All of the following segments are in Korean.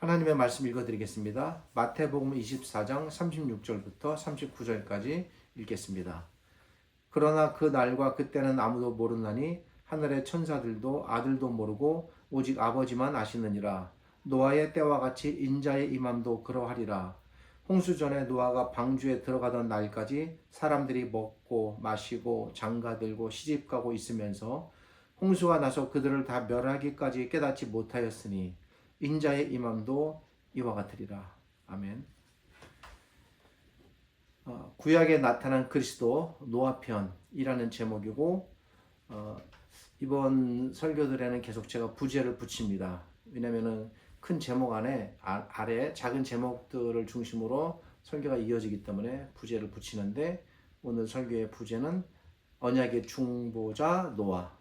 하나님의 말씀 읽어드리겠습니다. 마태복음 24장 36절부터 39절까지 읽겠습니다. 그러나 그 날과 그때는 아무도 모르나니 하늘의 천사들도 아들도 모르고 오직 아버지만 아시느니라. 노아의 때와 같이 인자의 임함도 그러하리라. 홍수 전에 노아가 방주에 들어가던 날까지 사람들이 먹고 마시고 장가들고 시집가고 있으면서 홍수가 나서 그들을 다 멸하기까지 깨닫지 못하였으니 인자의 임함도 이와 같으리라. 아멘. 구약에 나타난 그리스도 노아편이라는 제목이고 이번 설교들에는 계속 제가 부제를 붙입니다. 왜냐하면 큰 제목 안에 아래 작은 제목들을 중심으로 설교가 이어지기 때문에 부제를 붙이는데 오늘 설교의 부제는 언약의 중보자 노아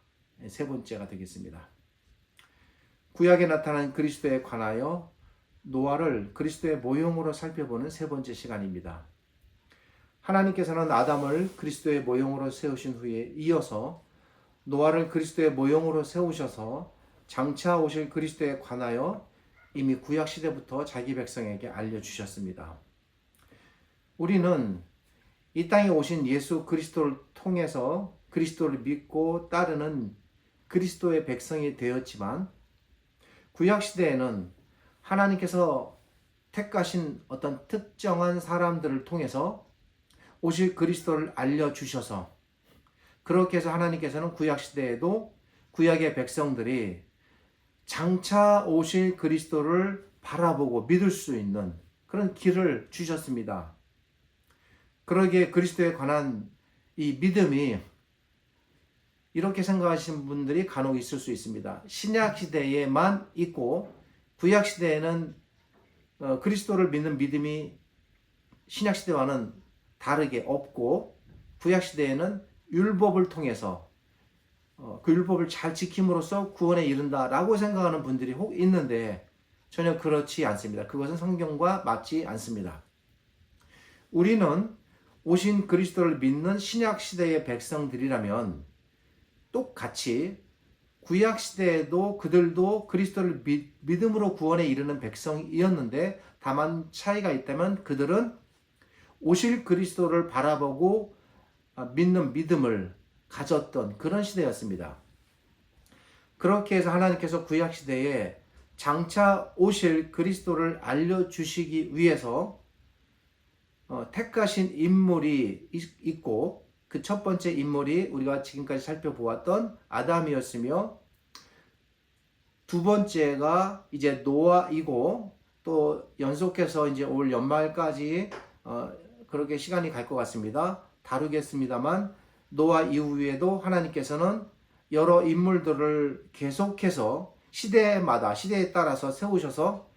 세 번째가 되겠습니다. 구약에 나타난 그리스도에 관하여 노아를 그리스도의 모형으로 살펴보는 세 번째 시간입니다. 하나님께서는 아담을 그리스도의 모형으로 세우신 후에 이어서 노아를 그리스도의 모형으로 세우셔서 장차 오실 그리스도에 관하여 이미 구약 시대부터 자기 백성에게 알려주셨습니다. 우리는 이 땅에 오신 예수 그리스도를 통해서 그리스도를 믿고 따르는 그리스도의 백성이 되었지만 구약 시대에는 하나님께서 택하신 어떤 특정한 사람들을 통해서 오실 그리스도를 알려주셔서 그렇게 해서 하나님께서는 구약 시대에도 구약의 백성들이 장차 오실 그리스도를 바라보고 믿을 수 있는 그런 길을 주셨습니다. 그러기에 그리스도에 관한 이 믿음이 이렇게 생각하시는 분들이 간혹 있을 수 있습니다. 신약 시대에만 있고 구약 시대에는 그리스도를 믿는 믿음이 신약 시대와는 다르게 없고 구약 시대에는 율법을 통해서 그 율법을 잘 지킴으로써 구원에 이른다라고 생각하는 분들이 혹 있는데 전혀 그렇지 않습니다. 그것은 성경과 맞지 않습니다. 우리는 오신 그리스도를 믿는 신약 시대의 백성들이라면 똑같이 구약 시대에도 그들도 그리스도를 믿음으로 구원에 이르는 백성이었는데 다만 차이가 있다면 그들은 오실 그리스도를 바라보고 믿는 믿음을 가졌던 그런 시대였습니다. 그렇게 해서 하나님께서 구약 시대에 장차 오실 그리스도를 알려주시기 위해서 택하신 인물이 있고 그 첫 번째 인물이 우리가 지금까지 살펴보았던 아담이었으며 두 번째가 이제 노아이고 또 연속해서 이제 올 연말까지 그렇게 시간이 갈 것 같습니다. 다루겠습니다만 노아 이후에도 하나님께서는 여러 인물들을 계속해서 시대마다 시대에 따라서 세우셔서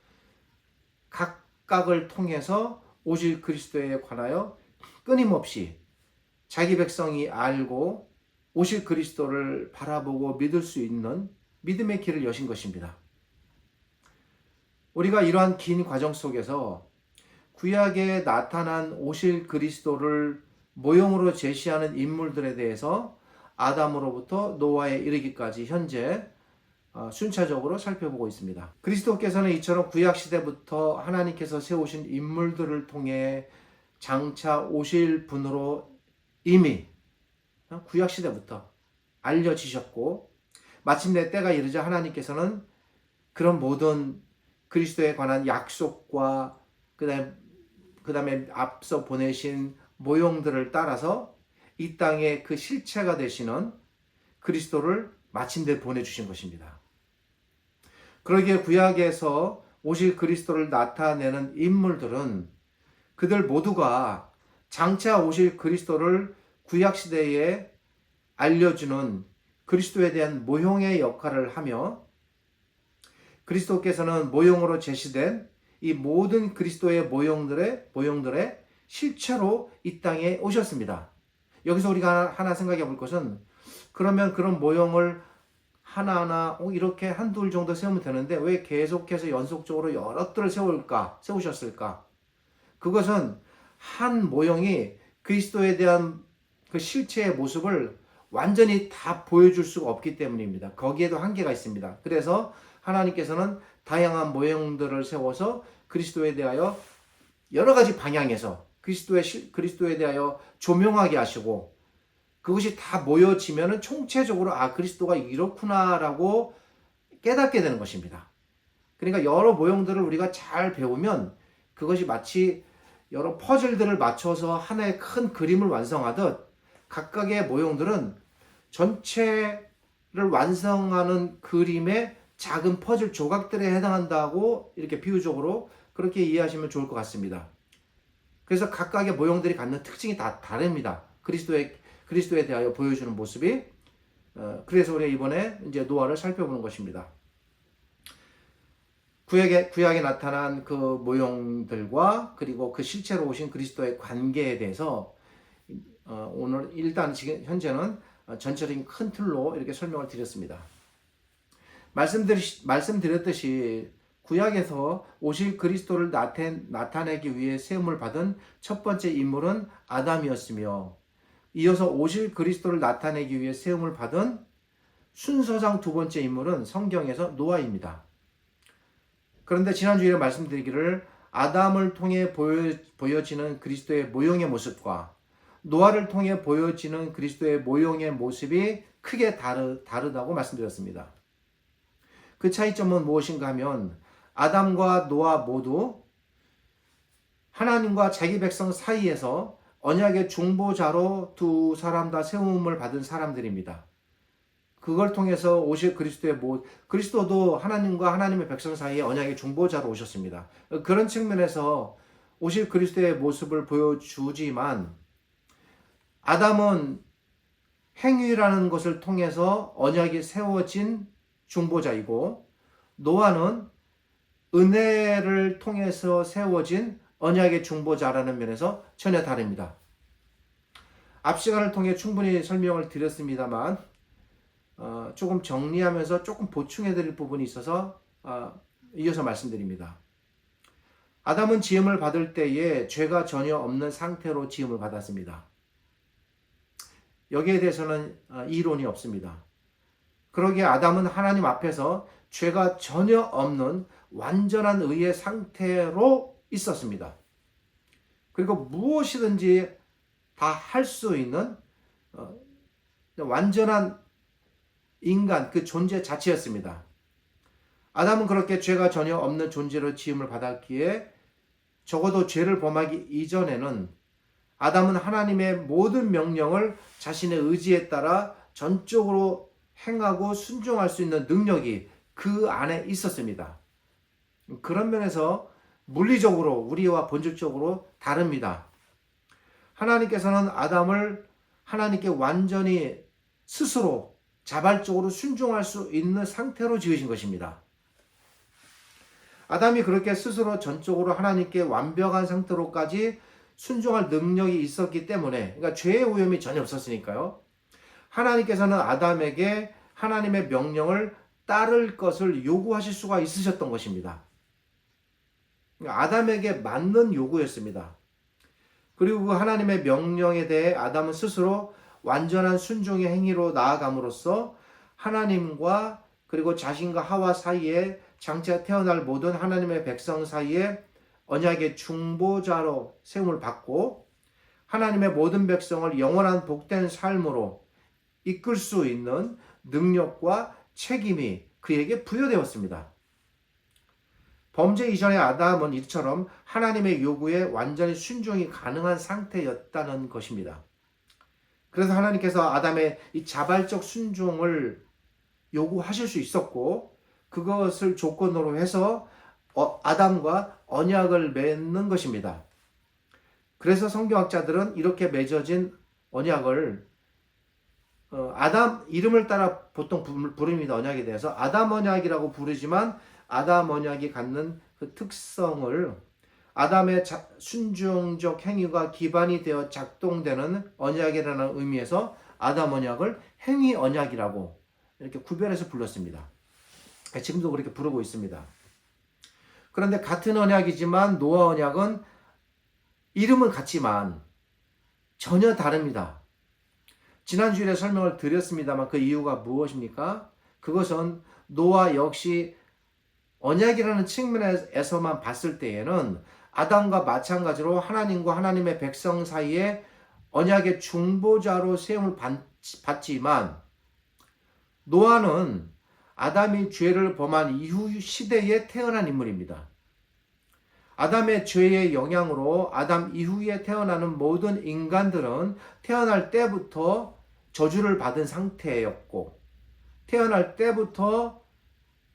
각각을 통해서 오실 그리스도에 관하여 끊임없이 자기 백성이 알고 오실 그리스도를 바라보고 믿을 수 있는 믿음의 길을 여신 것입니다. 우리가 이러한 긴 과정 속에서 구약에 나타난 오실 그리스도를 모형으로 제시하는 인물들에 대해서 아담으로부터 노아에 이르기까지 현재 순차적으로 살펴보고 있습니다. 그리스도께서는 이처럼 구약 시대부터 하나님께서 세우신 인물들을 통해 장차 오실 분으로 이미 구약 시대부터 알려지셨고 마침내 때가 이르자 하나님께서는 그런 모든 그리스도에 관한 약속과 그다음에 앞서 보내신 모형들을 따라서 이 땅에 그 실체가 되시는 그리스도를 마침내 보내주신 것입니다. 그러기에 구약에서 오실 그리스도를 나타내는 인물들은 그들 모두가 장차 오실 그리스도를 구약시대에 알려주는 그리스도에 대한 모형의 역할을 하며 그리스도께서는 모형으로 제시된 이 모든 그리스도의 모형들의 실체로 이 땅에 오셨습니다. 여기서 우리가 하나 생각해 볼 것은 그러면 그런 모형을 하나하나 이렇게 한둘 정도 세우면 되는데 왜 계속해서 연속적으로 여러 뜰을 세우셨을까? 그것은 한 모형이 그리스도에 대한 그 실체의 모습을 완전히 다 보여줄 수가 없기 때문입니다. 거기에도 한계가 있습니다. 그래서 하나님께서는 다양한 모형들을 세워서 그리스도에 대하여 여러 가지 방향에서 그리스도에 대하여 조명하게 하시고, 그것이 다 모여지면은 총체적으로 그리스도가 이렇구나라고 깨닫게 되는 것입니다. 그러니까 여러 모형들을 우리가 잘 배우면 그것이 마치 여러 퍼즐들을 맞춰서 하나의 큰 그림을 완성하듯, 각각의 모형들은 전체를 완성하는 그림의 작은 퍼즐 조각들에 해당한다고 이렇게 비유적으로 그렇게 이해하시면 좋을 것 같습니다. 그래서 각각의 모형들이 갖는 특징이 다 다릅니다. 그리스도에 대하여 보여주는 모습이. 그래서 우리가 이번에 이제 노아를 살펴보는 것입니다. 구약에 나타난 그 모형들과 그리고 그 실체로 오신 그리스도의 관계에 대해서 오늘 일단 지금 현재는 전체적인 큰 틀로 이렇게 설명을 드렸습니다. 말씀드렸듯이 구약에서 오실 그리스도를 나타내기 위해 세움을 받은 첫 번째 인물은 아담이었으며, 이어서 오실 그리스도를 나타내기 위해 세움을 받은 순서상 두 번째 인물은 성경에서 노아입니다. 그런데 지난주에 말씀드리기를 아담을 통해 보여지는 그리스도의 모형의 모습과 노아를 통해 보여지는 그리스도의 모형의 모습이 크게 다르다고 말씀드렸습니다. 그 차이점은 무엇인가 하면, 아담과 노아 모두 하나님과 자기 백성 사이에서 언약의 중보자로 두 사람 다 세움을 받은 사람들입니다. 그걸 통해서 오실 그리스도도 하나님과 하나님의 백성 사이에 언약의 중보자로 오셨습니다. 그런 측면에서 오실 그리스도의 모습을 보여주지만, 아담은 행위라는 것을 통해서 언약이 세워진 중보자이고, 노아는 은혜를 통해서 세워진 언약의 중보자라는 면에서 전혀 다릅니다. 앞 시간을 통해 충분히 설명을 드렸습니다만, 조금 정리하면서 조금 보충해 드릴 부분이 있어서 이어서 말씀드립니다. 아담은 지음을 받을 때에 죄가 전혀 없는 상태로 지음을 받았습니다. 여기에 대해서는 이론이 없습니다. 그러기에 아담은 하나님 앞에서 죄가 전혀 없는 완전한 의의 상태로 있었습니다. 그리고 무엇이든지 다 할 수 있는 완전한 인간, 그 존재 자체였습니다. 아담은 그렇게 죄가 전혀 없는 존재로 지음을 받았기에 적어도 죄를 범하기 이전에는 아담은 하나님의 모든 명령을 자신의 의지에 따라 전적으로 행하고 순종할 수 있는 능력이 그 안에 있었습니다. 그런 면에서 물리적으로 우리와 본질적으로 다릅니다. 하나님께서는 아담을 하나님께 완전히 스스로 자발적으로 순종할 수 있는 상태로 지으신 것입니다. 아담이 그렇게 스스로 전적으로 하나님께 완벽한 상태로까지 순종할 능력이 있었기 때문에, 그러니까 죄의 오염이 전혀 없었으니까요, 하나님께서는 아담에게 하나님의 명령을 따를 것을 요구하실 수가 있으셨던 것입니다. 그러니까 아담에게 맞는 요구였습니다. 그리고 그 하나님의 명령에 대해 아담은 스스로 완전한 순종의 행위로 나아감으로써 하나님과 그리고 자신과 하와 사이에 장차 태어날 모든 하나님의 백성 사이에 언약의 중보자로 세움을 받고, 하나님의 모든 백성을 영원한 복된 삶으로 이끌 수 있는 능력과 책임이 그에게 부여되었습니다. 범죄 이전의 아담은 이처럼 하나님의 요구에 완전히 순종이 가능한 상태였다는 것입니다. 그래서 하나님께서 아담의 이 자발적 순종을 요구하실 수 있었고, 그것을 조건으로 해서 아담과 언약을 맺는 것입니다. 그래서 성경학자들은 이렇게 맺어진 언약을 아담 이름을 따라 보통 부릅니다. 언약에 대해서 아담 언약이라고 부르지만, 아담 언약이 갖는 그 특성을 아담의 순종적 행위가 기반이 되어 작동되는 언약이라는 의미에서 아담 언약을 행위 언약이라고 이렇게 구별해서 불렀습니다. 지금도 그렇게 부르고 있습니다. 그런데 같은 언약이지만 노아 언약은 이름은 같지만 전혀 다릅니다. 지난주에 설명을 드렸습니다만 그 이유가 무엇입니까? 그것은 노아 역시 언약이라는 측면에서만 봤을 때에는 아담과 마찬가지로 하나님과 하나님의 백성 사이에 언약의 중보자로 세움을 받지만 노아는 아담이 죄를 범한 이후 시대에 태어난 인물입니다. 아담의 죄의 영향으로 아담 이후에 태어나는 모든 인간들은 태어날 때부터 저주를 받은 상태였고 태어날 때부터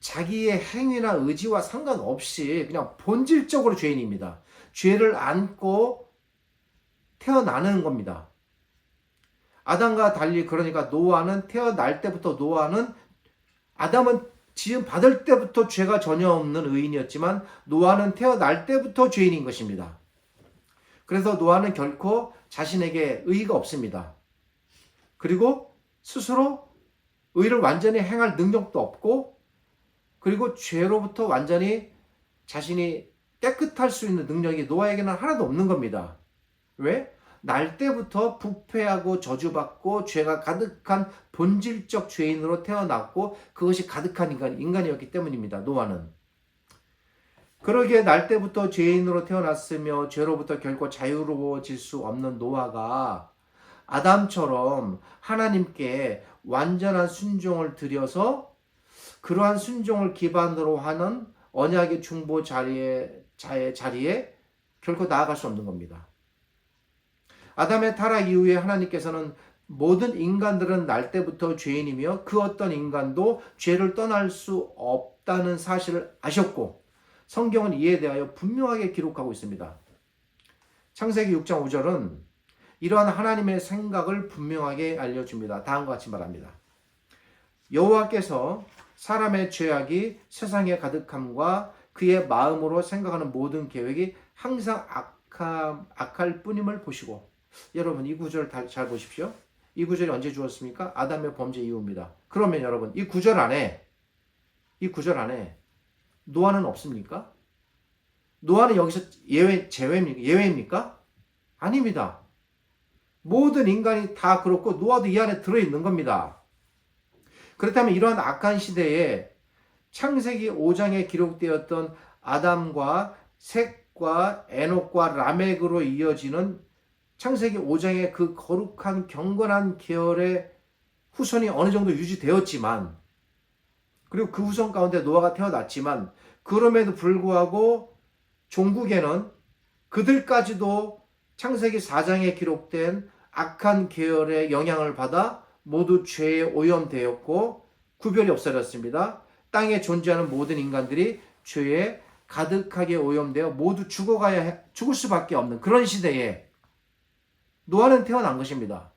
자기의 행위나 의지와 상관없이 그냥 본질적으로 죄인입니다. 죄를 안고 태어나는 겁니다. 아담과 달리 그러니까 노아는 태어날 때부터 아담은 지음 받을 때부터 죄가 전혀 없는 의인이었지만 노아는 태어날 때부터 죄인인 것입니다. 그래서 노아는 결코 자신에게 의의가 없습니다. 그리고 스스로 의를 완전히 행할 능력도 없고 그리고 죄로부터 완전히 자신이 깨끗할 수 있는 능력이 노아에게는 하나도 없는 겁니다. 왜? 날 때부터 부패하고 저주받고 죄가 가득한 본질적 죄인으로 태어났고 그것이 가득한 인간이었기 때문입니다. 노아는. 그러기에 날 때부터 죄인으로 태어났으며 죄로부터 결코 자유로워질 수 없는 노아가 아담처럼 하나님께 완전한 순종을 드려서 그러한 순종을 기반으로 하는 언약의 중보 자리에 결코 나아갈 수 없는 겁니다. 아담의 타락 이후에 하나님께서는 모든 인간들은 날 때부터 죄인이며 그 어떤 인간도 죄를 떠날 수 없다는 사실을 아셨고 성경은 이에 대하여 분명하게 기록하고 있습니다. 창세기 6장 5절은 이러한 하나님의 생각을 분명하게 알려줍니다. 다음과 같이 말합니다. 여호와께서 사람의 죄악이 세상에 가득함과 그의 마음으로 생각하는 모든 계획이 항상 악할 뿐임을 보시고 여러분 이 구절 잘 보십시오. 이 구절이 언제 주었습니까? 아담의 범죄 이후입니다. 그러면 여러분 이 구절 안에 노아는 없습니까? 노아는 여기서 예외입니까? 아닙니다. 모든 인간이 다 그렇고 노아도 이 안에 들어있는 겁니다. 그렇다면 이러한 악한 시대에 창세기 5장에 기록되었던 아담과 셋과 에녹과 라멕으로 이어지는 창세기 5장의 그 거룩한 경건한 계열의 후손이 어느 정도 유지되었지만 그리고 그 후손 가운데 노아가 태어났지만 그럼에도 불구하고 종국에는 그들까지도 창세기 4장에 기록된 악한 계열의 영향을 받아 모두 죄에 오염되었고 구별이 없어졌습니다. 땅에 존재하는 모든 인간들이 죄에 가득하게 오염되어 모두 죽을 수밖에 없는 그런 시대에 노아는 태어난 것입니다.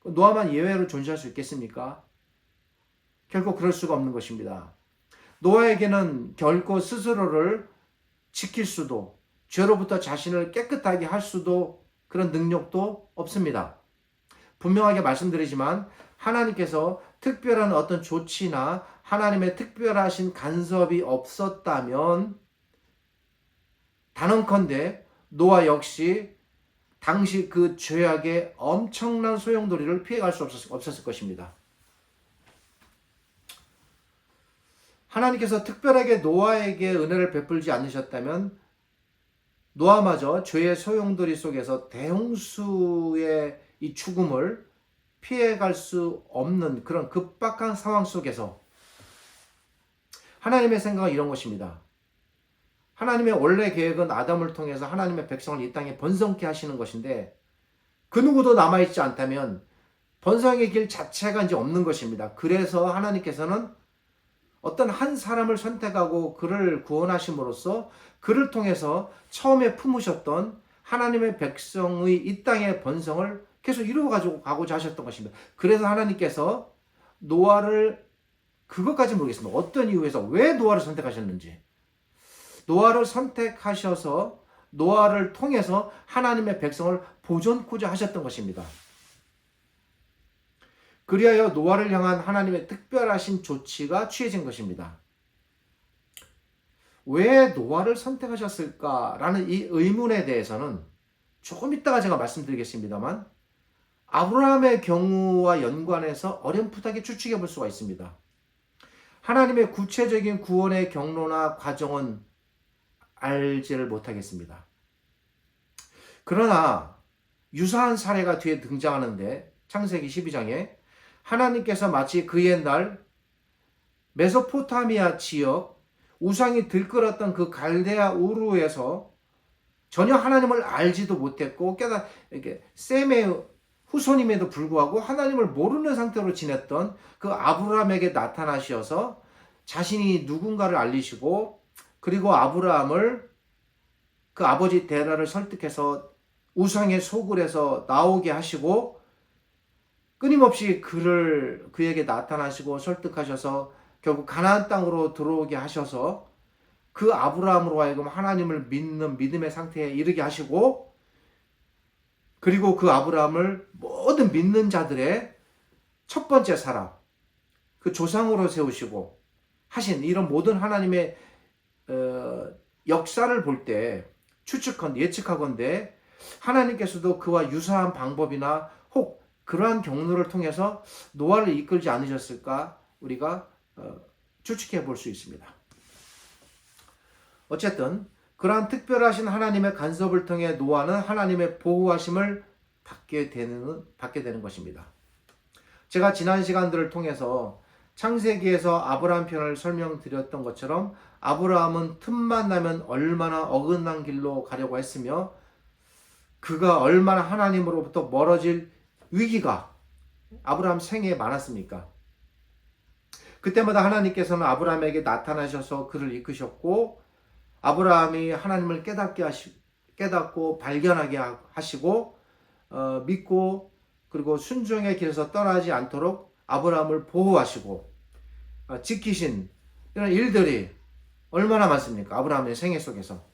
노아만 예외로 존재할 수 있겠습니까? 결코 그럴 수가 없는 것입니다. 노아에게는 결코 스스로를 지킬 수도 죄로부터 자신을 깨끗하게 할 수도 그런 능력도 없습니다. 분명하게 말씀드리지만 하나님께서 특별한 어떤 조치나 하나님의 특별하신 간섭이 없었다면 단언컨대 노아 역시 당시 그 죄악의 엄청난 소용돌이를 피해갈 수 없었을 것입니다. 하나님께서 특별하게 노아에게 은혜를 베풀지 않으셨다면 노아마저 죄의 소용돌이 속에서 대홍수의 이 죽음을 피해갈 수 없는 그런 급박한 상황 속에서 하나님의 생각은 이런 것입니다. 하나님의 원래 계획은 아담을 통해서 하나님의 백성을 이 땅에 번성케 하시는 것인데 그 누구도 남아있지 않다면 번성의 길 자체가 이제 없는 것입니다. 그래서 하나님께서는 어떤 한 사람을 선택하고 그를 구원하심으로써 그를 통해서 처음에 품으셨던 하나님의 백성의 이 땅의 번성을 계속 이루어가지고 가고자 하셨던 것입니다. 그래서 하나님께서 노아를 그것까지 모르겠습니다. 어떤 이유에서 왜 노아를 선택하셨는지 노아를 선택하셔서 노아를 통해서 하나님의 백성을 보존코자 하셨던 것입니다. 그리하여 노아를 향한 하나님의 특별하신 조치가 취해진 것입니다. 왜 노아를 선택하셨을까라는 이 의문에 대해서는 조금 이따가 제가 말씀드리겠습니다만 아브라함의 경우와 연관해서 어렴풋하게 추측해 볼 수가 있습니다. 하나님의 구체적인 구원의 경로나 과정은 알지를 못하겠습니다. 그러나 유사한 사례가 뒤에 등장하는데 창세기 12장에 하나님께서 마치 그 옛날 메소포타미아 지역 우상이 들끓었던 그 갈대아 우르에서 전혀 하나님을 알지도 못했고 이렇게 셈의 후손임에도 불구하고 하나님을 모르는 상태로 지냈던 그 아브라함에게 나타나셔서 자신이 누군가를 알리시고 그리고 아브라함을 그 아버지 데라를 설득해서 우상의 소굴에서 나오게 하시고 끊임없이 그에게 나타나시고 설득하셔서 결국 가나안 땅으로 들어오게 하셔서 그 아브라함으로 하여금 하나님을 믿는 믿음의 상태에 이르게 하시고 그리고 그 아브라함을 모든 믿는 자들의 첫 번째 사람, 그 조상으로 세우시고 하신 이런 모든 하나님의 역사를 볼 때 예측하건대 하나님께서도 그와 유사한 방법이나 혹 그러한 경로를 통해서 노아를 이끌지 않으셨을까 우리가 추측해 볼 수 있습니다. 어쨌든 그러한 특별하신 하나님의 간섭을 통해 노아는 하나님의 보호하심을 받게 되는 것입니다. 제가 지난 시간들을 통해서 창세기에서 아브라함 편을 설명드렸던 것처럼 아브라함은 틈만 나면 얼마나 어긋난 길로 가려고 했으며 그가 얼마나 하나님으로부터 멀어질 위기가 아브라함 생애에 많았습니까? 그때마다 하나님께서는 아브라함에게 나타나셔서 그를 이끄셨고 아브라함이 하나님을 깨닫고 발견하게 하시고 믿고 그리고 순종의 길에서 떠나지 않도록 아브라함을 보호하시고 지키신 이런 일들이 얼마나 많습니까? 아브라함의 생애 속에서.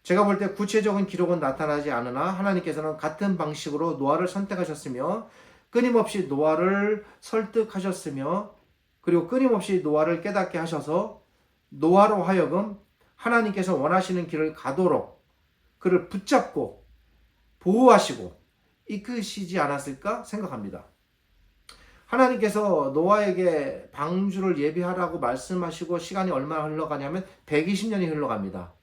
제가 볼 때 구체적인 기록은 나타나지 않으나 하나님께서는 같은 방식으로 노아를 선택하셨으며 끊임없이 노아를 설득하셨으며 그리고 끊임없이 노아를 깨닫게 하셔서 노아로 하여금 하나님께서 원하시는 길을 가도록 그를 붙잡고 보호하시고 이끄시지 않았을까 생각합니다. 하나님께서 노아에게 방주를 예비하라고 말씀하시고 시간이 얼마나 흘러가냐면 120년이 흘러갑니다.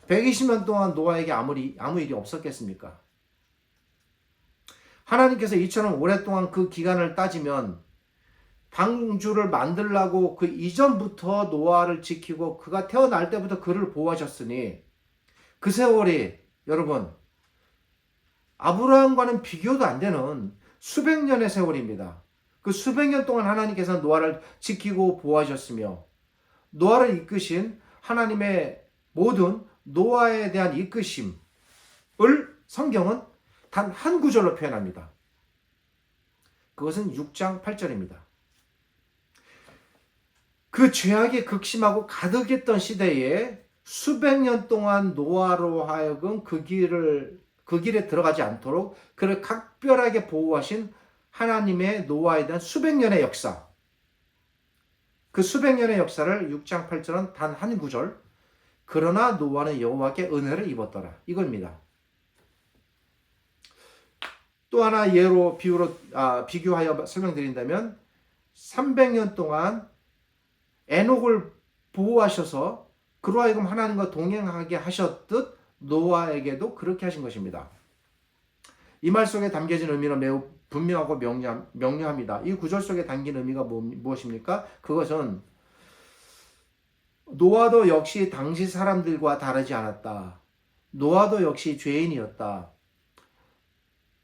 120년 동안 노아에게 아무 일이 없었겠습니까? 하나님께서 이처럼 오랫동안 그 기간을 따지면 방주를 만들라고 그 이전부터 노아를 지키고 그가 태어날 때부터 그를 보호하셨으니 그 세월이 여러분 아브라함과는 비교도 안 되는 수백 년의 세월입니다. 그 수백 년 동안 하나님께서 노아를 지키고 보호하셨으며 노아를 이끄신 하나님의 모든 노아에 대한 이끄심을 성경은 단 한 구절로 표현합니다. 그것은 6장 8절입니다. 그 죄악이 극심하고 가득했던 시대에 수백 년 동안 노아로 하여금 그 길에 들어가지 않도록 그를 각별하게 보호하신 하나님의 노아에 대한 수백 년의 역사. 그 수백 년의 역사를 6장 8절은 단 한 구절. 그러나 노아는 여호와께 은혜를 입었더라. 이겁니다. 또 하나 비교하여 설명드린다면 300년 동안 에녹을 보호하셔서 그로 하여금 하나님과 동행하게 하셨듯 노아에게도 그렇게 하신 것입니다. 이 말 속에 담겨진 의미는 매우 분명하고 명료합니다. 이 구절 속에 담긴 의미가 무엇입니까? 그것은 노아도 역시 당시 사람들과 다르지 않았다. 노아도 역시 죄인이었다.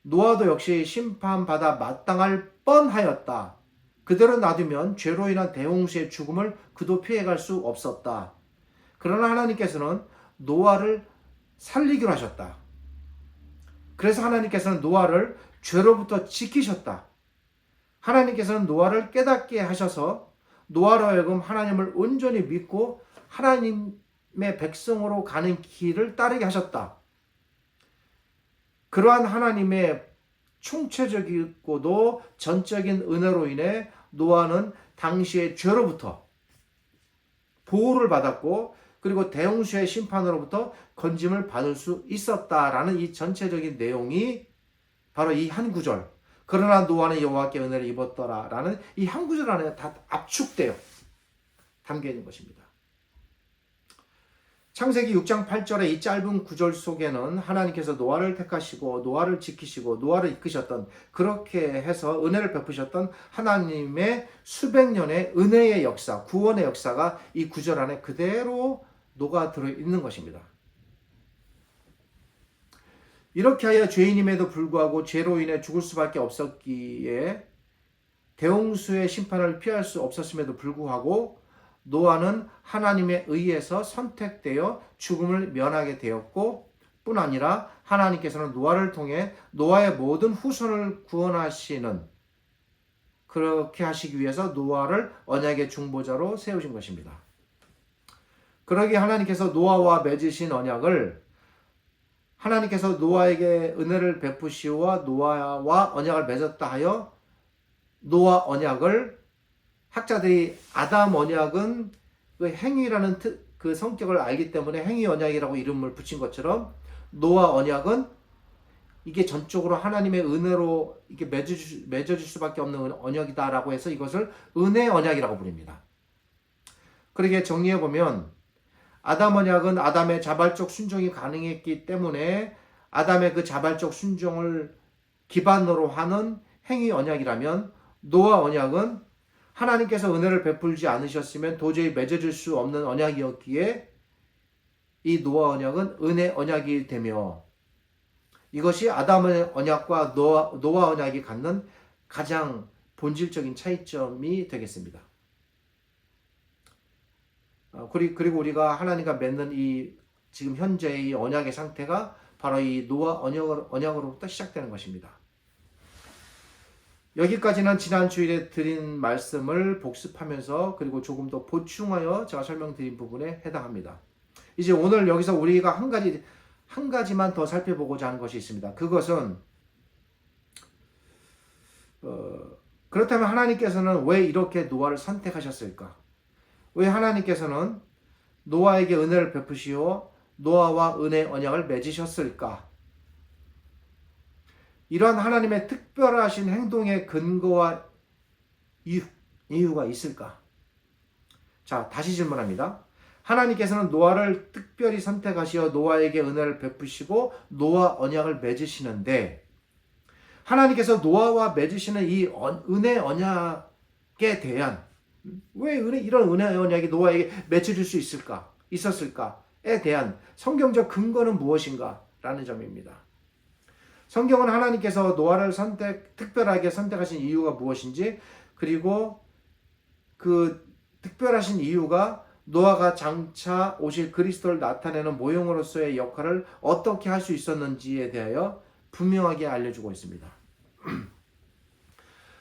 노아도 역시 심판받아 마땅할 뻔하였다. 그대로 놔두면 죄로 인한 대홍수의 죽음을 그도 피해갈 수 없었다. 그러나 하나님께서는 노아를 살리기로 하셨다. 그래서 하나님께서는 노아를 죄로부터 지키셨다. 하나님께서는 노아를 깨닫게 하셔서 노아로 하여금 하나님을 온전히 믿고 하나님의 백성으로 가는 길을 따르게 하셨다. 그러한 하나님의 총체적이고도 전적인 은혜로 인해 노아는 당시의 죄로부터 보호를 받았고 그리고 대홍수의 심판으로부터 건짐을 받을 수 있었다라는 이 전체적인 내용이 바로 이 한 구절, 그러나 노아는 여호와께 은혜를 입었더라라는 이 한 구절 안에 다 압축되어 담겨 있는 것입니다. 창세기 6장 8절의 이 짧은 구절 속에는 하나님께서 노아를 택하시고 노아를 지키시고 노아를 이끄셨던, 그렇게 해서 은혜를 베푸셨던 하나님의 수백 년의 은혜의 역사, 구원의 역사가 이 구절 안에 그대로 녹아 들어 있는 것입니다. 이렇게 하여 죄인임에도 불구하고 죄로 인해 죽을 수밖에 없었기에 대홍수의 심판을 피할 수 없었음에도 불구하고 노아는 하나님에 의해서 선택되어 죽음을 면하게 되었고, 뿐 아니라 하나님께서는 노아를 통해 노아의 모든 후손을 구원하시는, 그렇게 하시기 위해서 노아를 언약의 중보자로 세우신 것입니다. 그러기에 하나님께서 노아와 맺으신 언약을, 하나님께서 노아에게 은혜를 베푸시와 노아와 언약을 맺었다 하여 노아 언약을, 학자들이 아담 언약은 그 행위라는 그 성격을 알기 때문에 행위 언약이라고 이름을 붙인 것처럼, 노아 언약은 이게 전적으로 하나님의 은혜로 이게 맺어질 수밖에 없는 언약이다라고 해서 이것을 은혜 언약이라고 부릅니다. 그러게 정리해 보면, 아담 언약은 아담의 자발적 순종이 가능했기 때문에 아담의 그 자발적 순종을 기반으로 하는 행위 언약이라면, 노아 언약은 하나님께서 은혜를 베풀지 않으셨으면 도저히 맺어질 수 없는 언약이었기에 이 노아 언약은 은혜 언약이 되며, 이것이 아담의 언약과 노아 언약이 갖는 가장 본질적인 차이점이 되겠습니다. 그리고 우리가 하나님과 맺는 이 지금 현재의 이 언약의 상태가 바로 이 노아 언약으로부터 시작되는 것입니다. 여기까지는 지난 주일에 드린 말씀을 복습하면서 그리고 조금 더 보충하여 제가 설명드린 부분에 해당합니다. 이제 오늘 여기서 우리가 한 가지만 더 살펴보고자 하는 것이 있습니다. 그것은 그렇다면 하나님께서는 왜 이렇게 노아를 선택하셨을까? 왜 하나님께서는 노아에게 은혜를 베푸시어 노아와 은혜 언약을 맺으셨을까? 이러한 하나님의 특별하신 행동의 근거와 이유가 있을까? 자, 다시 질문합니다. 하나님께서는 노아를 특별히 선택하시어 노아에게 은혜를 베푸시고 노아 언약을 맺으시는데, 하나님께서 노아와 맺으시는 이 은혜 언약에 대한, 왜 이런 은혜 언약이 노아에게 맺어질 수 있었을까에 대한 성경적 근거는 무엇인가? 라는 점입니다. 성경은 하나님께서 노아를 특별하게 선택하신 이유가 무엇인지, 그리고 그 특별하신 이유가 노아가 장차 오실 그리스도를 나타내는 모형으로서의 역할을 어떻게 할 수 있었는지에 대하여 분명하게 알려주고 있습니다.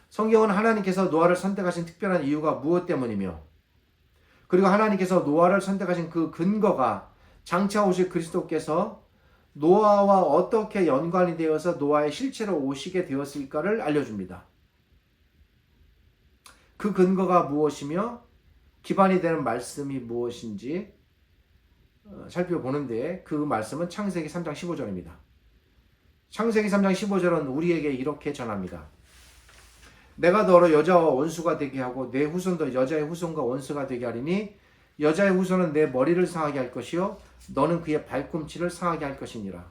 성경은 하나님께서 노아를 선택하신 특별한 이유가 무엇 때문이며, 그리고 하나님께서 노아를 선택하신 그 근거가 장차 오실 그리스도께서 노아와 어떻게 연관이 되어서 노아의 실체로 오시게 되었을까를 알려줍니다. 그 근거가 무엇이며 기반이 되는 말씀이 무엇인지 살펴보는데, 그 말씀은 창세기 3장 15절입니다. 창세기 3장 15절은 우리에게 이렇게 전합니다. 내가 너로 여자와 원수가 되게 하고 내 후손도 여자의 후손과 원수가 되게 하리니 여자의 후손은 내 머리를 상하게 할 것이요 너는 그의 발꿈치를 상하게 할 것이니라.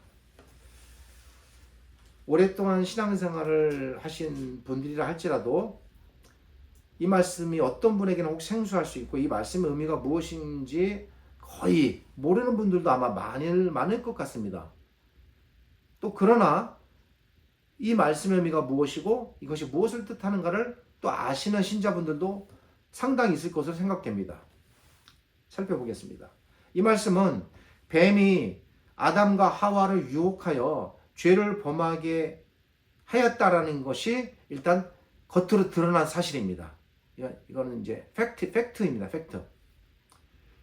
오랫동안 신앙생활을 하신 분들이라 할지라도 이 말씀이 어떤 분에게는 혹 생소할 수 있고, 이 말씀의 의미가 무엇인지 거의 모르는 분들도 아마 많을 것 같습니다. 또 그러나 이 말씀의 의미가 무엇이고 이것이 무엇을 뜻하는가를 또 아시는 신자분들도 상당히 있을 것으로 생각됩니다. 살펴보겠습니다. 이 말씀은 뱀이 아담과 하와를 유혹하여 죄를 범하게 하였다라는 것이 일단 겉으로 드러난 사실입니다. 이거는 이제 팩트입니다. 팩트.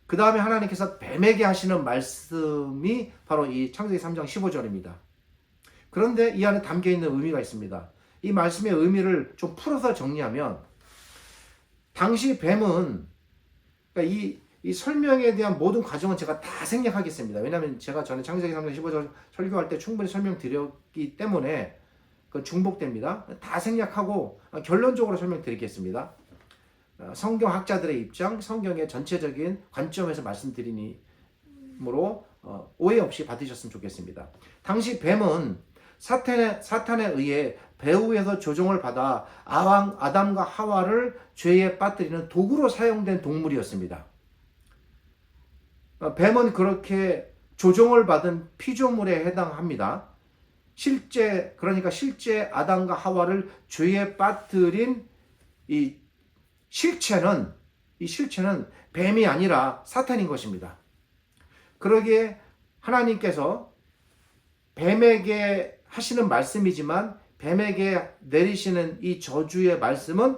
그 다음에 하나님께서 뱀에게 하시는 말씀이 바로 이 창세기 3장 15절입니다. 그런데 이 안에 담겨있는 의미가 있습니다. 이 말씀의 의미를 좀 풀어서 정리하면, 당시 뱀은, 그러니까 이 설명에 대한 모든 과정은 제가 다 생략하겠습니다. 왜냐하면 제가 전에 창세기 3장 15절 설교할 때 충분히 설명드렸기 때문에 그 중복됩니다. 다 생략하고 결론적으로 설명드리겠습니다. 성경학자들의 입장, 성경의 전체적인 관점에서 말씀드리므로 오해 없이 받으셨으면 좋겠습니다. 당시 뱀은 사탄에 의해 배후에서 조종을 받아 아담과 하와를 죄에 빠뜨리는 도구로 사용된 동물이었습니다. 뱀은 그렇게 조종을 받은 피조물에 해당합니다. 그러니까 실제 아담과 하와를 죄에 빠뜨린 이 실체는 뱀이 아니라 사탄인 것입니다. 그러기에 하나님께서 뱀에게 하시는 말씀이지만 뱀에게 내리시는 이 저주의 말씀은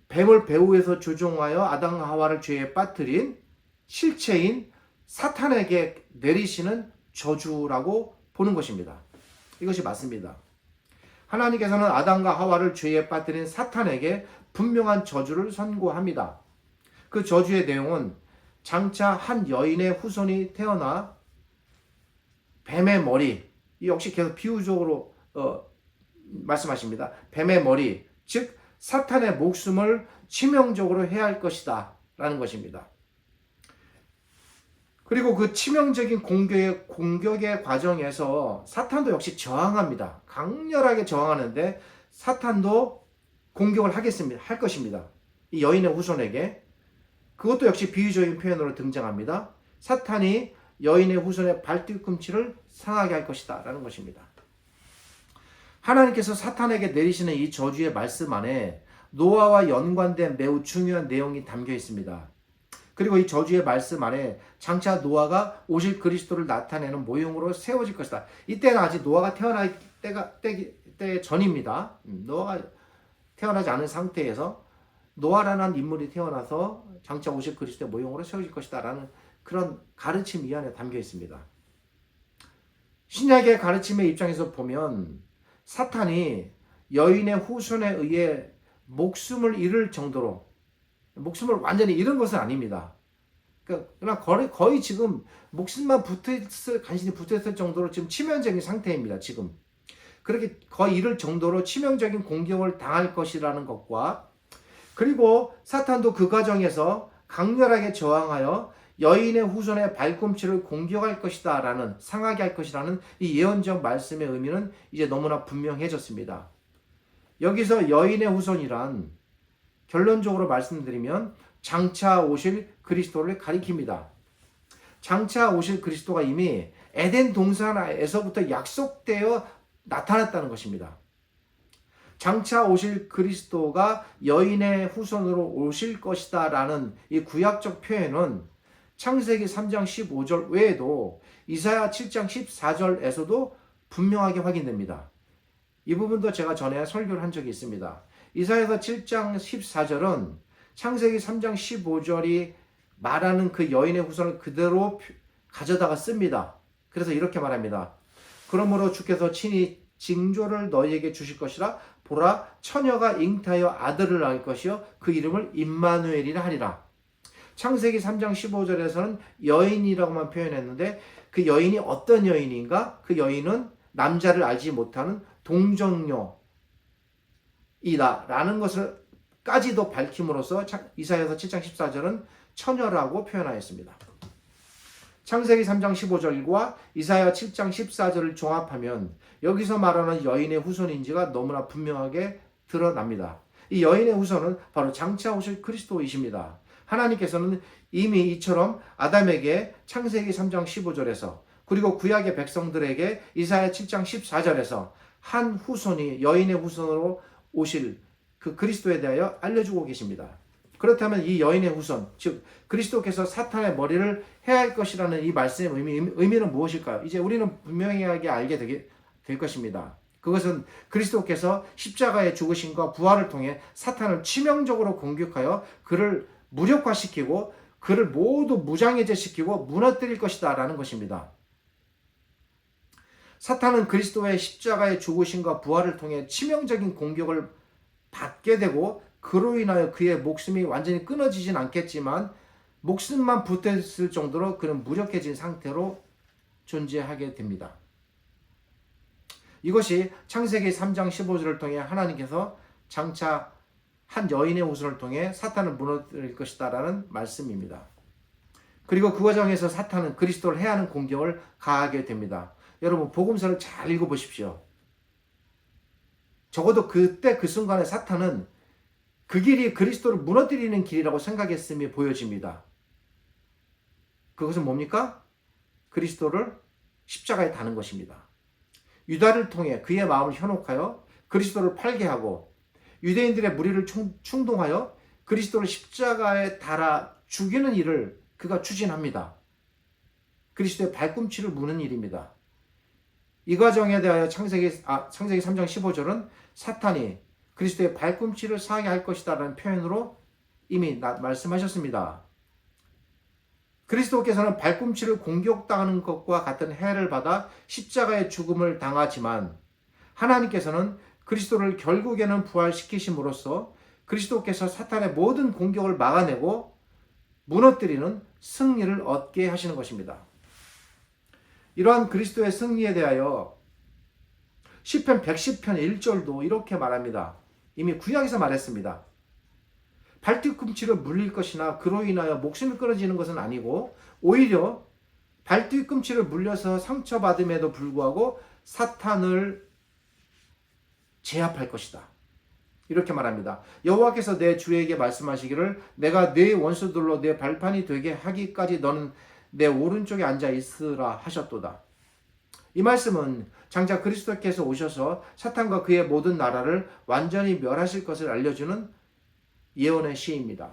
뱀을 배후에서 조종하여 아담과 하와를 죄에 빠뜨린 실체인 사탄에게 내리시는 저주라고 보는 것입니다. 이것이 맞습니다. 하나님께서는 아담과 하와를 죄에 빠뜨린 사탄에게 분명한 저주를 선고합니다. 그 저주의 내용은 장차 한 여인의 후손이 태어나 뱀의 머리, 이 역시 계속 비유적으로 말씀하십니다. 뱀의 머리, 즉 사탄의 목숨을 치명적으로 해할 것이다 라는 것입니다. 그리고 그 치명적인 공격의 과정에서 사탄도 역시 저항합니다. 강렬하게 저항하는데 사탄도 공격을 할 것입니다. 이 여인의 후손에게. 그것도 역시 비유적인 표현으로 등장합니다. 사탄이 여인의 후손의 발뒤꿈치를 상하게 할 것이다 라는 것입니다. 하나님께서 사탄에게 내리시는 이 저주의 말씀 안에 노아와 연관된 매우 중요한 내용이 담겨 있습니다. 그리고 이 저주의 말씀 안에 장차 노아가 오실 그리스도를 나타내는 모형으로 세워질 것이다. 이때는 아직 노아가 태어날 때 전입니다. 노아가 태어나지 않은 상태에서 노아라는 인물이 태어나서 장차 오실 그리스도의 모형으로 세워질 것이다 라는 그런 가르침이 이 안에 담겨 있습니다. 신약의 가르침의 입장에서 보면 사탄이 여인의 후손에 의해 목숨을 잃을 정도로, 목숨을 완전히 잃은 것은 아닙니다. 그러나 거의 지금 목숨만 간신히 붙어있을 정도로 지금 치명적인 상태입니다. 지금 그렇게 거의 잃을 정도로 치명적인 공격을 당할 것이라는 것과, 그리고 사탄도 그 과정에서 강렬하게 저항하여 여인의 후손의 발꿈치를 공격할 것이다 라는, 상하게 할 것이라는 이 예언적 말씀의 의미는 이제 너무나 분명해졌습니다. 여기서 여인의 후손이란 결론적으로 말씀드리면 장차 오실 그리스도를 가리킵니다. 장차 오실 그리스도가 이미 에덴 동산에서부터 약속되어 나타났다는 것입니다. 장차 오실 그리스도가 여인의 후손으로 오실 것이다 라는 이 구약적 표현은 창세기 3장 15절 외에도 이사야 7장 14절에서도 분명하게 확인됩니다. 이 부분도 제가 전에 설교를 한 적이 있습니다. 이사야서 7장 14절은 창세기 3장 15절이 말하는 그 여인의 후손을 그대로 가져다가 씁니다. 그래서 이렇게 말합니다. 그러므로 주께서 친히 징조를 너희에게 주실 것이라. 보라, 처녀가 잉타하여 아들을 낳을 것이요 그 이름을 임마누엘이라 하리라. 창세기 3장 15절에서는 여인이라고만 표현했는데 그 여인이 어떤 여인인가? 그 여인은 남자를 알지 못하는 동정녀이다 라는 것을 까지도 밝힘으로써 이사야서 7장 14절은 처녀라고 표현하였습니다. 창세기 3장 15절과 이사야 7장 14절을 종합하면 여기서 말하는 여인의 후손인지가 너무나 분명하게 드러납니다. 이 여인의 후손은 바로 장차 오실 그리스도이십니다. 하나님께서는 이미 이처럼 아담에게 창세기 3장 15절에서 그리고 구약의 백성들에게 이사야 7장 14절에서 한 후손이 여인의 후손으로 오실 그 그리스도에 대하여 알려주고 계십니다. 그렇다면 이 여인의 후손, 즉 그리스도께서 사탄의 머리를 해할 것이라는 이 말씀의 의미는 무엇일까요? 이제 우리는 분명하게 알게 될 것입니다. 그것은 그리스도께서 십자가의 죽으심과 부활을 통해 사탄을 치명적으로 공격하여 그를 무력화시키고 그를 모두 무장해제시키고 무너뜨릴 것이다 라는 것입니다. 사탄은 그리스도의 십자가의 죽으심과 부활을 통해 치명적인 공격을 받게 되고 그로 인하여 그의 목숨이 완전히 끊어지진 않겠지만 목숨만 붙어있을 정도로 그는 무력해진 상태로 존재하게 됩니다. 이것이 창세기 3장 15절을 통해 하나님께서 장차 한 여인의 후손을 통해 사탄을 무너뜨릴 것이다라는 말씀입니다. 그리고 그 과정에서 사탄은 그리스도를 해하는 공격을 가하게 됩니다. 여러분 복음서를 잘 읽어보십시오. 적어도 그때 그 순간에 사탄은 그 길이 그리스도를 무너뜨리는 길이라고 생각했음이 보여집니다. 그것은 뭡니까? 그리스도를 십자가에 다는 것입니다. 유다를 통해 그의 마음을 현혹하여 그리스도를 팔게 하고 유대인들의 무리를 충동하여 그리스도를 십자가에 달아 죽이는 일을 그가 추진합니다. 그리스도의 발꿈치를 무는 일입니다. 이 과정에 대하여 창세기 3장 15절은 사탄이 그리스도의 발꿈치를 상하게 할 것이다 라는 표현으로 이미 말씀하셨습니다. 그리스도께서는 발꿈치를 공격당하는 것과 같은 해를 받아 십자가의 죽음을 당하지만 하나님께서는 그리스도를 결국에는 부활시키심으로써 그리스도께서 사탄의 모든 공격을 막아내고 무너뜨리는 승리를 얻게 하시는 것입니다. 이러한 그리스도의 승리에 대하여 시편 110편 1절도 이렇게 말합니다. 이미 구약에서 말했습니다. 발뒤꿈치를 물릴 것이나 그로 인하여 목숨이 끊어지는 것은 아니고 오히려 발뒤꿈치를 물려서 상처받음에도 불구하고 사탄을 제압할 것이다. 이렇게 말합니다. 여호와께서 내 주에게 말씀하시기를 내가 네 원수들로 내 발판이 되게 하기까지 너는 내 오른쪽에 앉아 있으라 하셨도다. 이 말씀은 장차 그리스도께서 오셔서 사탄과 그의 모든 나라를 완전히 멸하실 것을 알려주는 예언의 시입니다.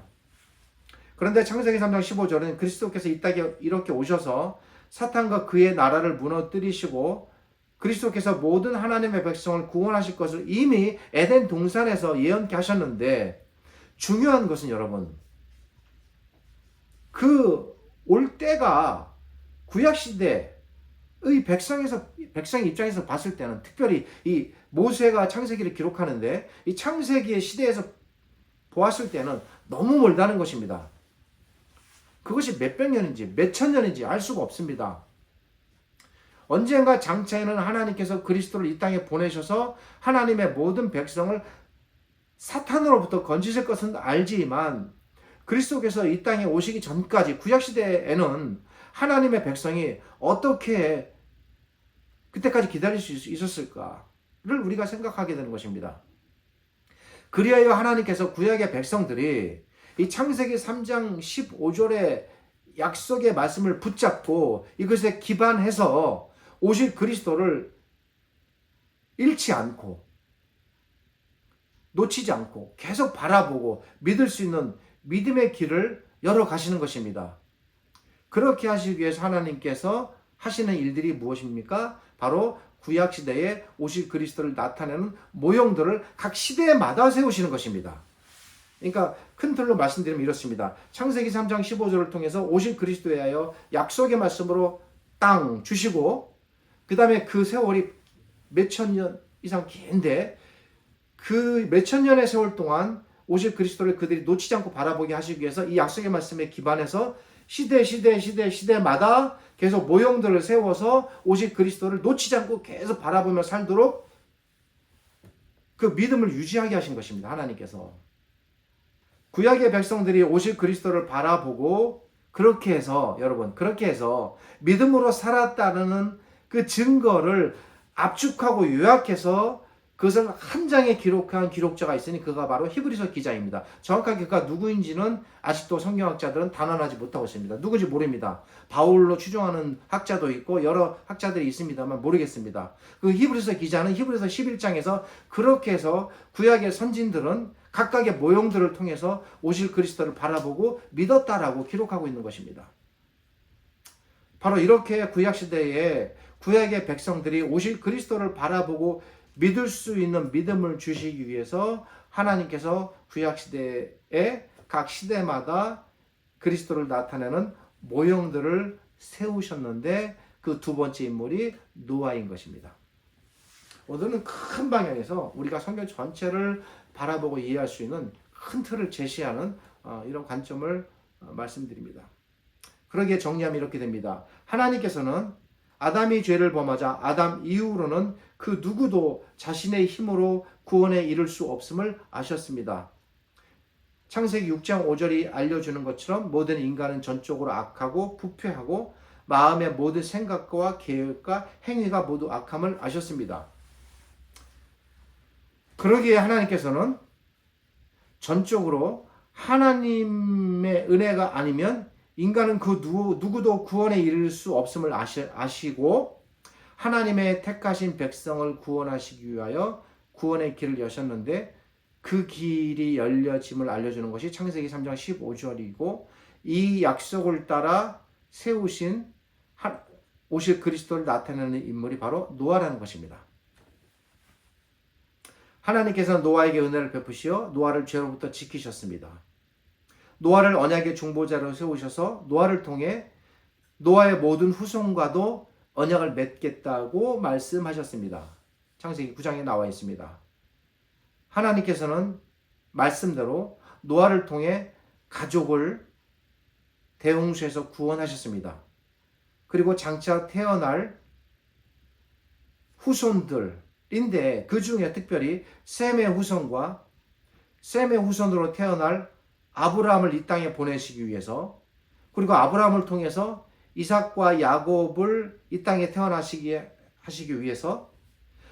그런데 창세기 3장 15절은 그리스도께서 이 땅에 이렇게 오셔서 사탄과 그의 나라를 무너뜨리시고 그리스도께서 모든 하나님의 백성을 구원하실 것을 이미 에덴 동산에서 예언케 하셨는데 중요한 것은 여러분 그 올 때가 구약시대의 백성 입장에서 봤을 때는 특별히 이 모세가 창세기를 기록하는데 이 창세기의 시대에서 보았을 때는 너무 멀다는 것입니다. 그것이 몇백 년인지 몇천 년인지 알 수가 없습니다. 언젠가 장차에는 하나님께서 그리스도를 이 땅에 보내셔서 하나님의 모든 백성을 사탄으로부터 건지실 것은 알지만 그리스도께서 이 땅에 오시기 전까지 구약시대에는 하나님의 백성이 어떻게 그때까지 기다릴 수 있었을까를 우리가 생각하게 되는 것입니다. 그리하여 하나님께서 구약의 백성들이 이 창세기 3장 15절의 약속의 말씀을 붙잡고 이것에 기반해서 오실 그리스도를 잃지 않고 놓치지 않고 계속 바라보고 믿을 수 있는 믿음의 길을 열어가시는 것입니다. 그렇게 하시기 위해서 하나님께서 하시는 일들이 무엇입니까? 바로 구약시대에 오실 그리스도를 나타내는 모형들을 각 시대마다 세우시는 것입니다. 그러니까 큰 틀로 말씀드리면 이렇습니다. 창세기 3장 15절을 통해서 오실 그리스도에 하여 약속의 말씀으로 땅 주시고 그 다음에 그 세월이 몇천 년 이상 긴데 그 몇천 년의 세월 동안 오실 그리스도를 그들이 놓치지 않고 바라보게 하시기 위해서 이 약속의 말씀에 기반해서 시대마다 계속 모형들을 세워서 오실 그리스도를 놓치지 않고 계속 바라보며 살도록 그 믿음을 유지하게 하신 것입니다. 하나님께서. 구약의 백성들이 오실 그리스도를 바라보고 그렇게 해서 여러분 그렇게 해서 믿음으로 살았다는 그 증거를 압축하고 요약해서 그것을 한 장에 기록한 기록자가 있으니 그가 바로 히브리서 기자입니다. 정확하게 그가 누구인지는 아직도 성경학자들은 단언하지 못하고 있습니다. 누구인지 모릅니다. 바울로 추정하는 학자도 있고 여러 학자들이 있습니다만 모르겠습니다. 그 히브리서 기자는 히브리서 11장에서 그렇게 해서 구약의 선진들은 각각의 모형들을 통해서 오실 그리스도를 바라보고 믿었다라고 기록하고 있는 것입니다. 바로 이렇게 구약시대에 구약의 백성들이 오실 그리스도를 바라보고 믿을 수 있는 믿음을 주시기 위해서 하나님께서 구약시대에 각 시대마다 그리스도를 나타내는 모형들을 세우셨는데 그 두 번째 인물이 노아인 것입니다. 오늘은 큰 방향에서 우리가 성경 전체를 바라보고 이해할 수 있는 큰 틀을 제시하는 이런 관점을 말씀드립니다. 그러기에 정리하면 이렇게 됩니다. 하나님께서는 아담이 죄를 범하자 아담 이후로는 그 누구도 자신의 힘으로 구원에 이를 수 없음을 아셨습니다. 창세기 6장 5절이 알려주는 것처럼 모든 인간은 전적으로 악하고 부패하고 마음의 모든 생각과 계획과 행위가 모두 악함을 아셨습니다. 그러기에 하나님께서는 전적으로 하나님의 은혜가 아니면 인간은 그 누구도 구원에 이를 수 없음을 아시고 하나님의 택하신 백성을 구원하시기 위하여 구원의 길을 여셨는데 그 길이 열려짐을 알려주는 것이 창세기 3장 15절이고 이 약속을 따라 세우신 오실 그리스도를 나타내는 인물이 바로 노아라는 것입니다. 하나님께서는 노아에게 은혜를 베푸시어 노아를 죄로부터 지키셨습니다. 노아를 언약의 중보자로 세우셔서 노아를 통해 노아의 모든 후손과도 언약을 맺겠다고 말씀하셨습니다. 창세기 9장에 나와 있습니다. 하나님께서는 말씀대로 노아를 통해 가족을 대홍수에서 구원하셨습니다. 그리고 장차 태어날 후손들인데 그 중에 특별히 셈의 후손과 셈의 후손으로 태어날 아브라함을 이 땅에 보내시기 위해서 그리고 아브라함을 통해서 이삭과 야곱을 이 땅에 하시기 위해서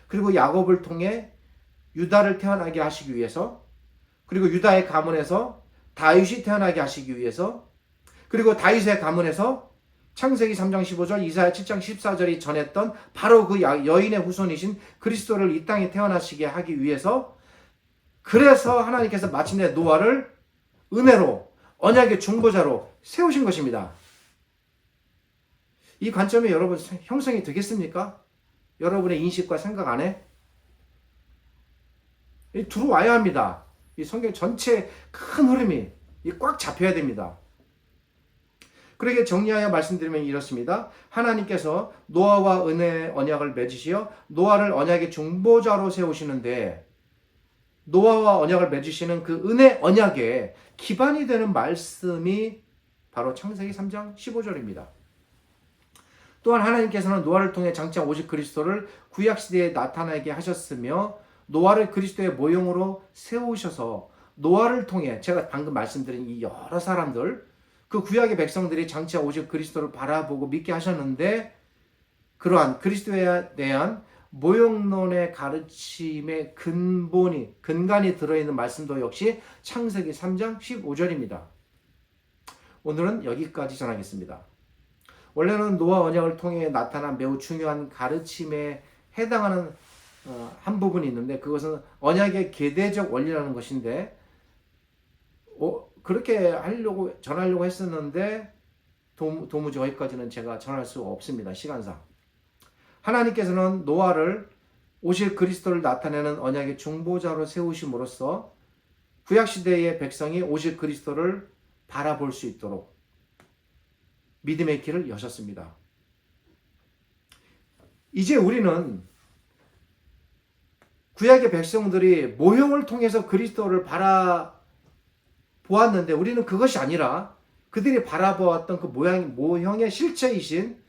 그리고 야곱을 통해 유다를 태어나게 하시기 위해서 그리고 유다의 가문에서 다윗이 태어나게 하시기 위해서 그리고 다윗의 가문에서 창세기 3장 15절 이사야 7장 14절이 전했던 바로 그 여인의 후손이신 그리스도를 이 땅에 태어나시게 하기 위해서 그래서 하나님께서 마침내 노아를 은혜로 언약의 중보자로 세우신 것입니다. 이 관점이 여러분 형성이 되겠습니까? 여러분의 인식과 생각 안에 들어와야 합니다. 이 성경 전체 큰 흐름이 꽉 잡혀야 됩니다. 그러게 정리하여 말씀드리면 이렇습니다. 하나님께서 노아와 은혜 언약을 맺으시어 노아를 언약의 중보자로 세우시는데 노아와 언약을 맺으시는 그 은혜 언약의 기반이 되는 말씀이 바로 창세기 3장 15절입니다. 또한 하나님께서는 노아를 통해 장차 오실 그리스도를 구약시대에 나타나게 하셨으며 노아를 그리스도의 모형으로 세우셔서 노아를 통해 제가 방금 말씀드린 이 여러 사람들 그 구약의 백성들이 장차 오실 그리스도를 바라보고 믿게 하셨는데 그러한 그리스도에 대한 모형론의 가르침의 근간이 들어있는 말씀도 역시 창세기 3장 15절입니다. 오늘은 여기까지 전하겠습니다. 원래는 노아 언약을 통해 나타난 매우 중요한 가르침에 해당하는 한 부분이 있는데 그것은 언약의 계대적 원리라는 것인데 그렇게 전하려고 했었는데 도무지 여기까지는 제가 전할 수 없습니다. 시간상. 하나님께서는 노아를 오실 그리스도를 나타내는 언약의 중보자로 세우심으로써 구약시대의 백성이 오실 그리스도를 바라볼 수 있도록 믿음의 길을 여셨습니다. 이제 우리는 구약의 백성들이 모형을 통해서 그리스도를 바라보았는데 우리는 그것이 아니라 그들이 바라보았던 그 모형의 실체이신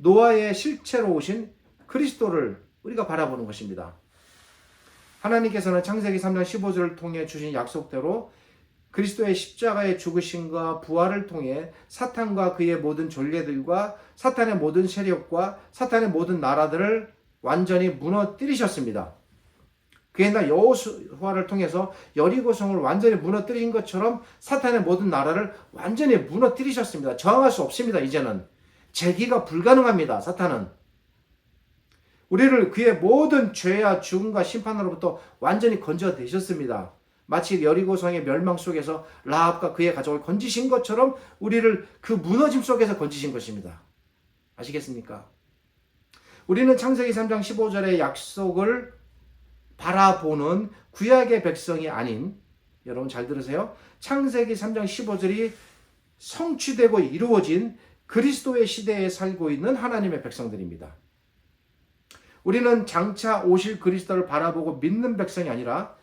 노아의 실체로 오신 그리스도를 우리가 바라보는 것입니다. 하나님께서는 창세기 3장 15절을 통해 주신 약속대로 그리스도의 십자가의 죽으심과 부활을 통해 사탄과 그의 모든 존재들과 사탄의 모든 세력과 사탄의 모든 나라들을 완전히 무너뜨리셨습니다. 그의 날 여호수아를 통해서 여리고성을 완전히 무너뜨린 것처럼 사탄의 모든 나라를 완전히 무너뜨리셨습니다. 저항할 수 없습니다. 이제는 재기가 불가능합니다. 사탄은 우리를 그의 모든 죄와 죽음과 심판으로부터 완전히 건져내셨습니다. 마치 여리고성의 멸망 속에서 라합과 그의 가족을 건지신 것처럼 우리를 그 무너짐 속에서 건지신 것입니다. 아시겠습니까? 우리는 창세기 3장 15절의 약속을 바라보는 구약의 백성이 아닌 여러분 잘 들으세요. 창세기 3장 15절이 성취되고 이루어진 그리스도의 시대에 살고 있는 하나님의 백성들입니다. 우리는 장차 오실 그리스도를 바라보고 믿는 백성이 아니라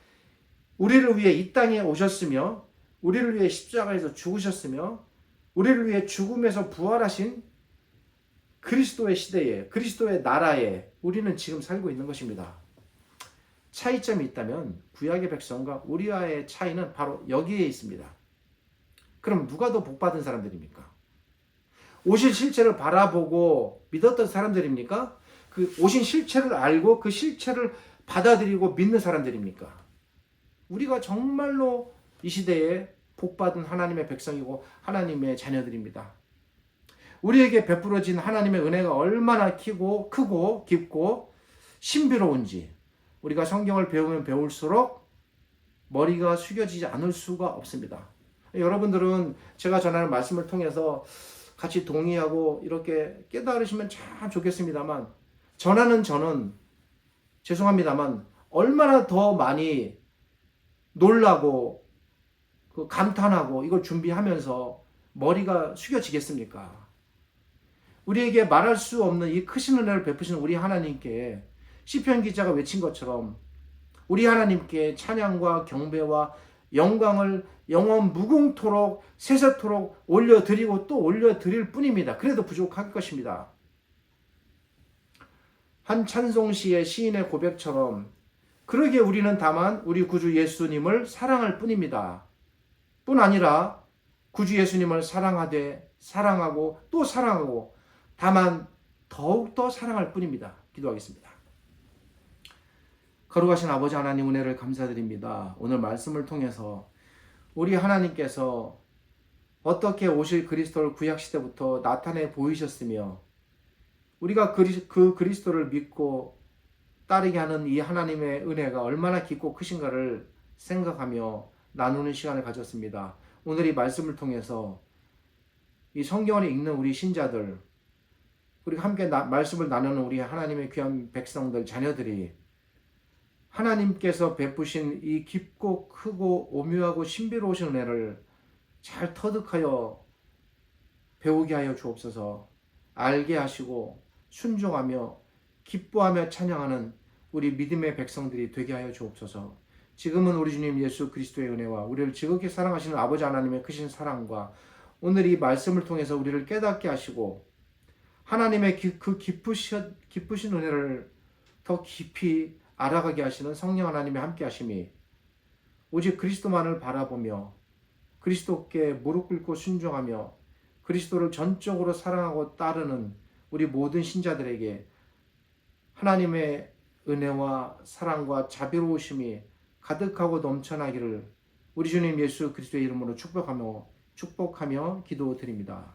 우리를 위해 이 땅에 오셨으며 우리를 위해 십자가에서 죽으셨으며 우리를 위해 죽음에서 부활하신 그리스도의 시대에, 그리스도의 나라에 우리는 지금 살고 있는 것입니다. 차이점이 있다면 구약의 백성과 우리와의 차이는 바로 여기에 있습니다. 그럼 누가 더 복받은 사람들입니까? 오실 실체를 바라보고 믿었던 사람들입니까? 그 오신 실체를 알고 그 실체를 받아들이고 믿는 사람들입니까? 우리가 정말로 이 시대에 복받은 하나님의 백성이고 하나님의 자녀들입니다. 우리에게 베풀어진 하나님의 은혜가 얼마나 크고 깊고 신비로운지 우리가 성경을 배우면 배울수록 머리가 숙여지지 않을 수가 없습니다. 여러분들은 제가 전하는 말씀을 통해서 같이 동의하고 이렇게 깨달으시면 참 좋겠습니다만, 전하는 저는 죄송합니다만 얼마나 더 많이 놀라고 감탄하고 이걸 준비하면서 머리가 숙여지겠습니까? 우리에게 말할 수 없는 이 크신 은혜를 베푸시는 우리 하나님께 시편 기자가 외친 것처럼 우리 하나님께 찬양과 경배와 영광을 영원 무궁토록 세세토록 올려드리고 또 올려드릴 뿐입니다. 그래도 부족할 것입니다. 한 찬송시의 시인의 고백처럼 그러기에 우리는 다만 우리 구주 예수님을 사랑할 뿐입니다. 뿐 아니라 구주 예수님을 사랑하되 사랑하고 또 사랑하고 다만 더욱더 사랑할 뿐입니다. 기도하겠습니다. 거룩하신 아버지 하나님 은혜를 감사드립니다. 오늘 말씀을 통해서 우리 하나님께서 어떻게 오실 그리스도를 구약시대부터 나타내 보이셨으며 우리가 그 그리스도를 믿고 따르게 하는 이 하나님의 은혜가 얼마나 깊고 크신가를 생각하며 나누는 시간을 가졌습니다. 오늘 이 말씀을 통해서 이 성경을 읽는 우리 신자들, 우리가 함께 말씀을 나누는 우리 하나님의 귀한 백성들, 자녀들이 하나님께서 베푸신 이 깊고 크고 오묘하고 신비로우신 은혜를 잘 터득하여 배우게 하여 주옵소서. 알게 하시고 순종하며 기뻐하며 찬양하는 우리 믿음의 백성들이 되게 하여 주옵소서. 지금은 우리 주님 예수 그리스도의 은혜와 우리를 지극히 사랑하시는 아버지 하나님의 크신 사랑과 오늘 이 말씀을 통해서 우리를 깨닫게 하시고 하나님의 그 깊으신 은혜를 더 깊이 알아가게 하시는 성령 하나님의 함께 하심이 오직 그리스도만을 바라보며 그리스도께 무릎 꿇고 순종하며 그리스도를 전적으로 사랑하고 따르는 우리 모든 신자들에게 하나님의 은혜와 사랑과 자비로우심이 가득하고 넘쳐나기를 우리 주님 예수 그리스도의 이름으로 축복하며 기도드립니다.